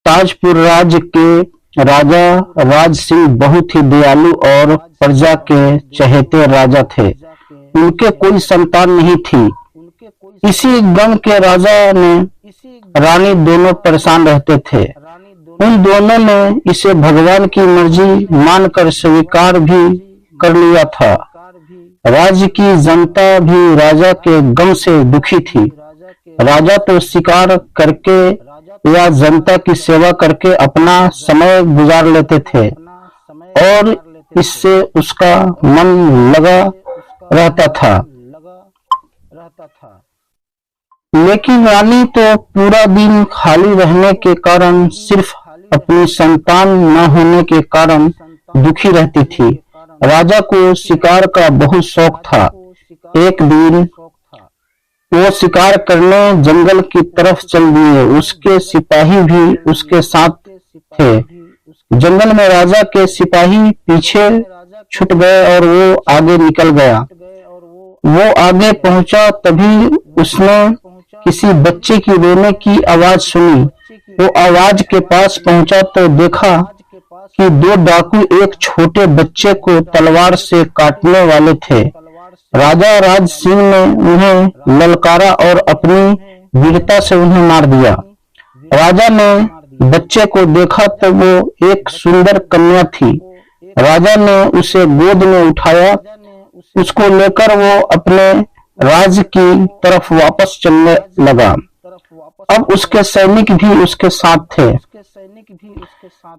ताजपुर राज्य के राजा राज सिंह बहुत ही दयालु और प्रजा के चहेते राजा थे। उनके कोई संतान नहीं थी। इसी गम के राजा ने रानी दोनों परेशान रहते थे। उन दोनों ने इसे भगवान की मर्जी मानकर स्वीकार भी कर लिया था। राज्य की जनता भी राजा के गम से दुखी थी। राजा तो शिकार करके या जनता की सेवा करके अपना समय गुजार लेते थे और इससे उसका मन लगा रहता था। लेकिन रानी तो पूरा दिन खाली रहने के कारण, सिर्फ अपनी संतान न होने के कारण दुखी रहती थी। राजा को शिकार का बहुत शौक था। एक दिन वो शिकार करने जंगल की तरफ चल दिए। उसके सिपाही भी उसके साथ थे। जंगल में राजा के सिपाही पीछे छूट गए और वो आगे निकल गया। वो आगे पहुंचा, तभी उसने किसी बच्चे की रोने की आवाज सुनी। वो आवाज के पास पहुंचा तो देखा कि दो डाकू एक छोटे बच्चे को तलवार से काटने वाले थे। राजा राज सिंह ने उन्हें ललकारा और अपनी वीरता से उन्हें मार दिया। राजा ने बच्चे को देखा तो वो एक सुंदर कन्या थी। राजा ने उसे गोद में उठाया। उसको लेकर वो अपने राज्य की तरफ वापस चलने लगा। अब उसके सैनिक भी उसके साथ थे।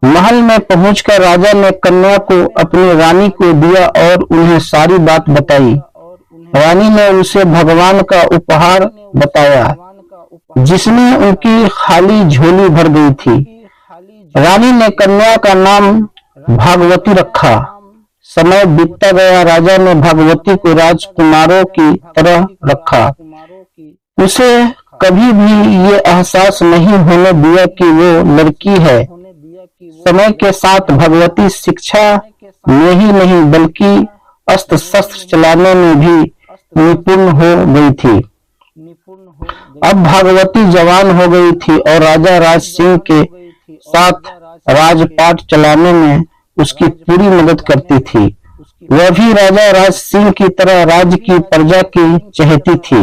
महल में पहुंचकर राजा ने कन्या को अपनी रानी को दिया और उन्हें सारी बात बताई। रानी ने उसे भगवान का उपहार बताया, जिसमें उनकी खाली झोली भर गई थी। रानी ने कन्या का नाम भागवती रखा। समय बीतता गया। राजा ने भागवती को राजकुमारों की तरह रखा। उसे कभी भी ये एहसास नहीं होने दिया कि वो लड़की है। समय के साथ भगवती शिक्षा में ही नहीं बल्कि अस्त्र शस्त्र चलाने में भी निपुण हो गई थी। अब भागवती जवान हो गई थी और राजा राज सिंह के साथ राजपाट चलाने में उसकी पूरी मदद करती थी। वह भी राजा राज सिंह की तरह राज्य की प्रजा की चहेती थी।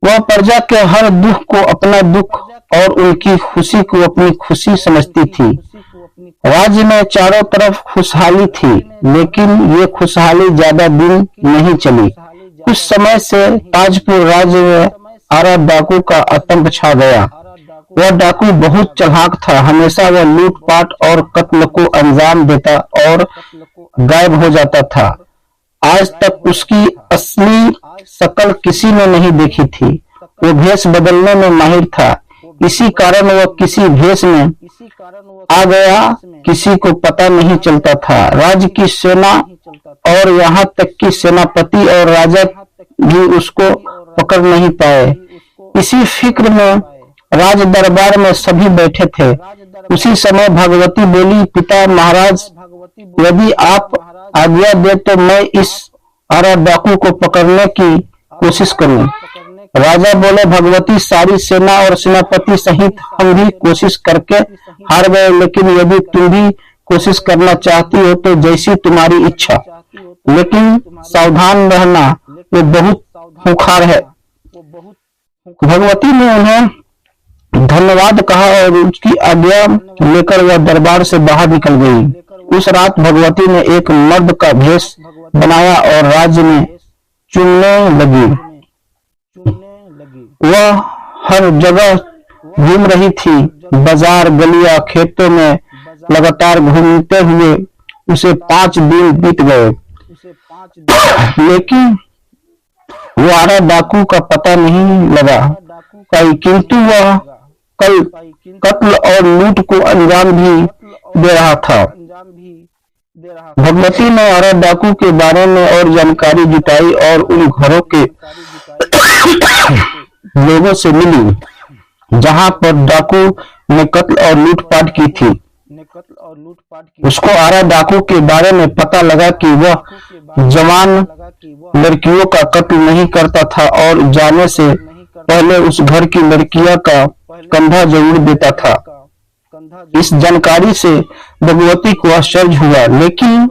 वह प्रजा के हर दुख को अपना दुख और उनकी खुशी को अपनी खुशी समझती थी। राज्य में चारों तरफ खुशहाली थी, लेकिन ये खुशहाली ज्यादा दिन नहीं चली। कुछ समय से ताजपुर राज्य में आरा डाकू का आतंक छा गया। वह डाकू बहुत चालाक था। हमेशा वह लूटपाट और कत्ल को अंजाम देता और गायब हो जाता था। आज तक उसकी असली शक्ल किसी ने नहीं देखी थी। वो भेष बदलने में माहिर था। इसी कारण वह किसी भेष में आ गया, किसी को पता नहीं चलता था। राज्य की सेना और यहाँ तक कि सेनापति और राजा भी उसको पकड़ नहीं पाए। इसी फिक्र में राज दरबार में सभी बैठे थे। उसी समय भगवती बोली, पिता महाराज, यदि आप आज्ञा दे तो मैं इस आरा डाकू को पकड़ने की कोशिश करूं। राजा बोले, भगवती, सारी सेना और सेनापति सहित हम भी कोशिश करके हार गए, लेकिन यदि तुम भी कोशिश करना चाहती हो तो जैसी तुम्हारी इच्छा, लेकिन सावधान रहना, वो बहुत खूंखार है। भगवती ने उन्हें धन्यवाद कहा और उसकी आज्ञा लेकर वह दरबार से बाहर निकल गई। उस रात भगवती ने एक मर्द का भेष बनाया और राज्य में चुनने लगी। वह हर जगह घूम रही थी। बाजार, गलियां, खेतों में लगातार घूमते हुए उसे 5 दिन बीत गए, लेकिन वो आरा डाकू का पता नहीं लगा। किंतु वह कल कत्ल और लूट को अंजाम भी दे रहा था। भगवती ने आरा डाकू के बारे में और जानकारी जुटाई और उन घरों के लोगों से मिली जहां पर डाकू ने कत्ल और लूटपाट की थी। उसको आरा डाकू के बारे में पता लगा कि वह जवान लड़कियों का कत्ल नहीं करता था और जाने से पहले उस घर की लड़कियां का कंधा जरूर देता था। इस जानकारी से भगवती को आश्चर्य हुआ, लेकिन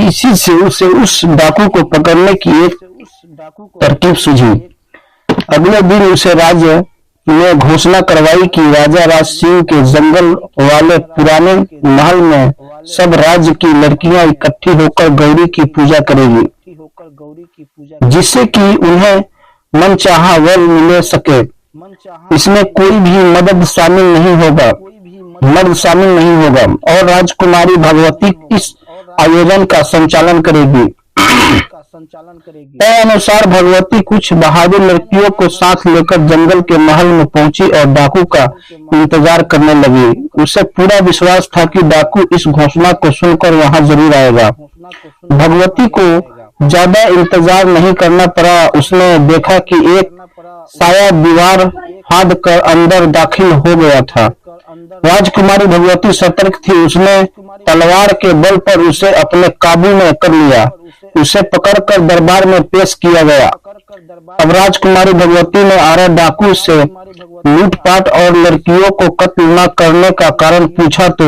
इसी से उसे उस डाकू को पकड़ने की एक तरकीब सूझी। अगले दिन उसे राज्य ने घोषणा करवाई कि राजा राज सिंह के जंगल वाले पुराने महल में सब राज्य की लड़कियां इकट्ठी होकर गौरी की पूजा करेगी, जिससे कि उन्हें मनचाहा वर मिल सके। इसमें कोई भी मर्द शामिल नहीं होगा और राजकुमारी भगवती इस आयोजन का संचालन करेगी। तय अनुसार भगवती कुछ बहादुर लड़कियों को साथ लेकर जंगल के महल में पहुंची और डाकू का इंतजार करने लगी। उसे पूरा विश्वास था कि डाकू इस घोषणा को सुनकर वहां जरूर आएगा। भगवती को ज्यादा इंतजार नहीं करना पड़ा। उसने देखा कि एक साया दीवार फाड़ कर अंदर दाखिल हो गया था। राजकुमारी भगवती सतर्क थी। उसने तलवार के बल पर उसे अपने काबू में कर लिया। उसे पकड़कर दरबार में पेश किया गया। अब राजकुमारी भगवती ने आरा डाकू से लूटपाट और लड़कियों को कत्ल न करने का कारण पूछा तो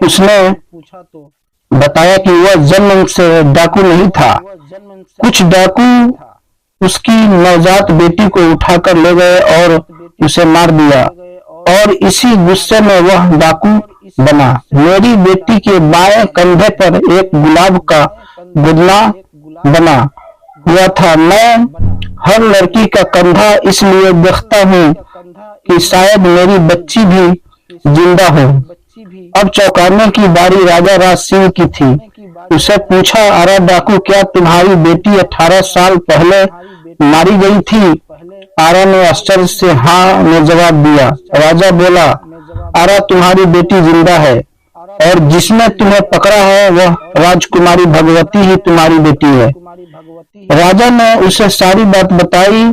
उसने बताया कि वह जन्म से डाकू नहीं था। कुछ डाकू उसकी नवजात बेटी को उठाकर ले गए और उसे मार दिया और इसी गुस्से में वह डाकू बना। मेरी बेटी के बाएं कंधे पर एक गुलाब का गुदला बना हुआ था। मैं हर लड़की का कंधा इसलिए देखता हूँ कि शायद मेरी बच्ची भी जिंदा हो। अब चौंकाने की बारी राजा राज सिंह की थी। उसे पूछा, आरा डाकू, क्या तुम्हारी बेटी 18 साल पहले मारी गई थी? आरा ने आश्चर्य से हाँ में जवाब दिया। राजा बोला, आरा, तुम्हारी बेटी जिंदा है और जिसने तुम्हें पकड़ा है वह राजकुमारी भगवती ही तुम्हारी बेटी है। राजा ने उसे सारी बात बताई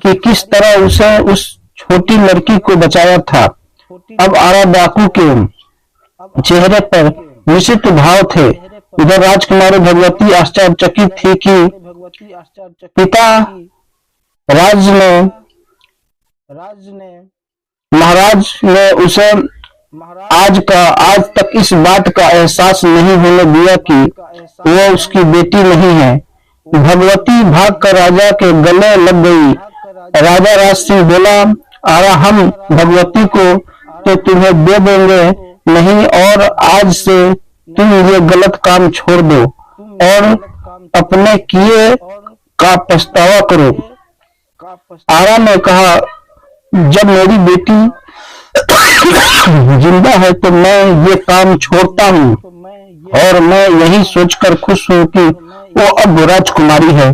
कि किस तरह उसे उस छोटी लड़की को बचाया था। अब आरा डाकू के चेहरे पर निश्चित भाव थे। इधर राजकुमारी भगवती आश्चर्यचकित थी कि पिता महाराज ने उसे आज तक इस बात का एहसास नहीं होने दिया कि वो उसकी बेटी नहीं है। भगवती भागकर राजा के गले लग गई। राजा राज सिंह बोला, आरा, हम भगवती को तो तुम्हें दे देंगे नहीं और आज से तुम ये गलत काम छोड़ दो और अपने किए का पछतावा करो। आरा ने कहा, जब मेरी बेटी जिंदा है तो मैं ये काम छोड़ता हूँ और मैं यही सोचकर खुश हूँ कि वो अब राजकुमारी है।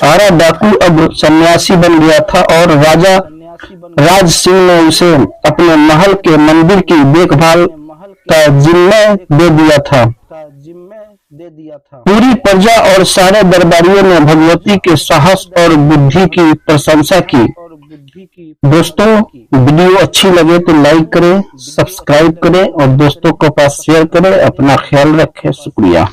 आरा डाकू अब सन्यासी बन गया था और राजा राज सिंह ने उसे अपने महल के मंदिर की देखभाल का जिम्मा दे दिया था। पूरी प्रजा और सारे दरबारियों ने भगवती के साहस और बुद्धि की प्रशंसा की। दोस्तों, वीडियो अच्छी लगे तो लाइक करें, सब्सक्राइब करें और दोस्तों के पास शेयर करें। अपना ख्याल रखें। शुक्रिया।